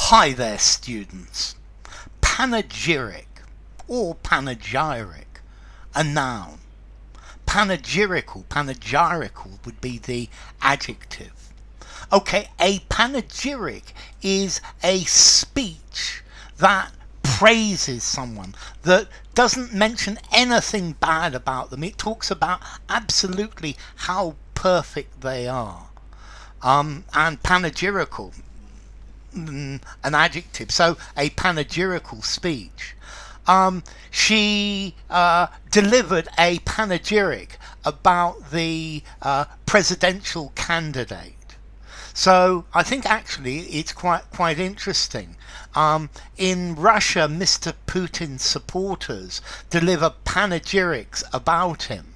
Hi there, students. Panegyric or panegyric, a noun. Panegyrical would be the adjective. Okay, a panegyric is a speech that praises someone, that doesn't mention anything bad about them. It talks about absolutely how perfect they are. And panegyrical, an adjective, so a panegyrical speech. She delivered a panegyric about the presidential candidate. So I think actually it's quite interesting. In Russia, Mr. Putin's supporters deliver panegyrics about him.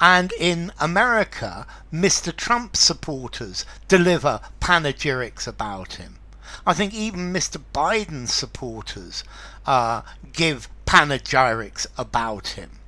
And in America, Mr. Trump's supporters deliver panegyrics about him. I think even Mr. Biden's supporters give panegyrics about him.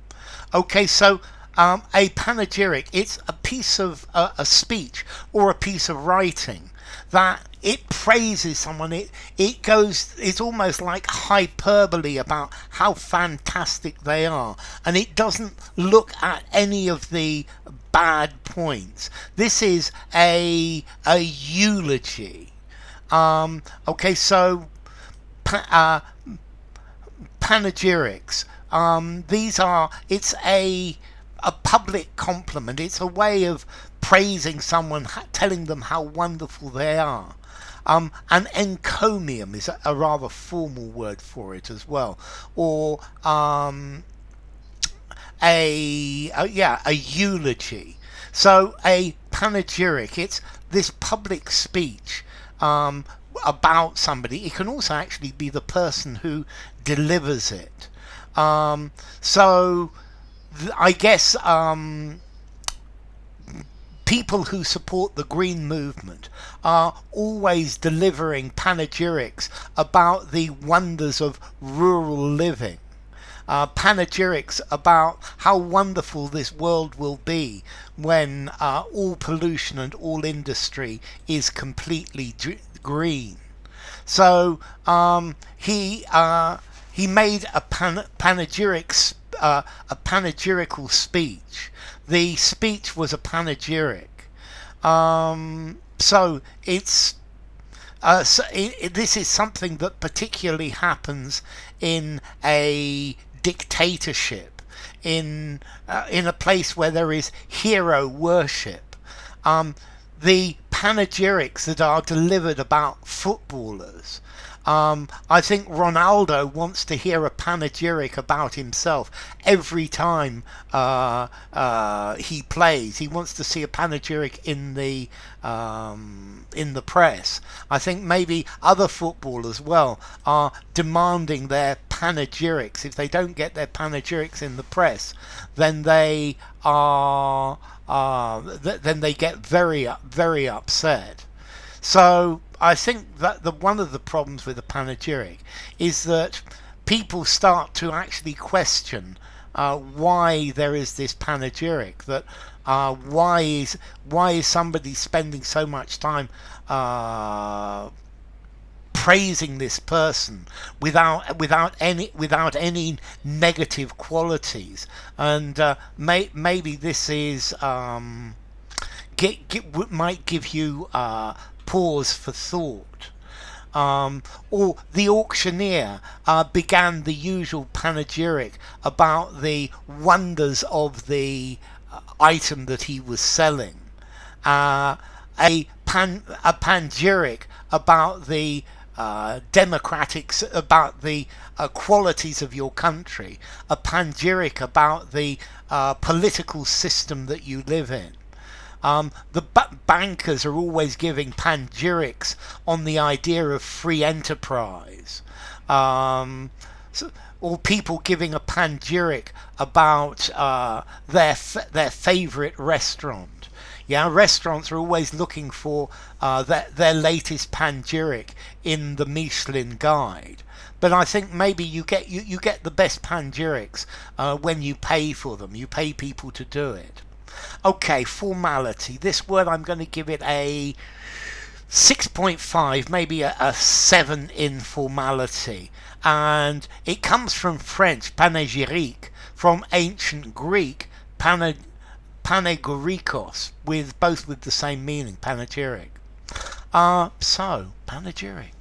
Okay, so a panegyric, it's a piece of a speech or a piece of writing that it praises someone. It's almost like hyperbole about how fantastic they are, and it doesn't look at any of the bad points. This is a eulogy. Okay, so panegyrics. It's a public compliment. It's a way of praising someone, telling them how wonderful they are. And encomium is a rather formal word for it as well, or a eulogy. So a panegyric, it's this public speech about somebody. It can also actually be the person who delivers it. I guess people who support the Green Movement are always delivering panegyrics about the wonders of rural living. Panegyrics about how wonderful this world will be when all pollution and all industry is completely green. So he made a panegyrical speech. The speech was a panegyric. So it's this is something that particularly happens in a dictatorship, in a place where there is hero worship. The panegyrics that are delivered about footballers. I think Ronaldo wants to hear a panegyric about himself every time he plays. He wants to see a panegyric in the press. I think maybe other footballers, well, are demanding their panegyrics. If they don't get their panegyrics in the press, then they are then they get very upset. So I think that one of the problems with the panegyric is that people start to actually question why there is this panegyric. That why is somebody spending so much time praising this person without any negative qualities? And maybe this is might give you pause for thought. Or the auctioneer began the usual panegyric about the wonders of the item that he was selling. A panegyric about the democratics, about the qualities of your country. A panegyric about the political system that you live in. The bankers are always giving panegyrics on the idea of free enterprise. Or people giving a panegyric about their favourite restaurant. Yeah, restaurants are always looking for their latest panegyric in the Michelin Guide. But I think maybe you get the best panegyrics when you pay for them. You pay people to do it. Okay, formality. This word, I'm going to give it a 6.5, maybe a 7 in formality. And it comes from French, panegyric, from ancient Greek, panegyrikos, with both with the same meaning, panegyric. So, panegyric.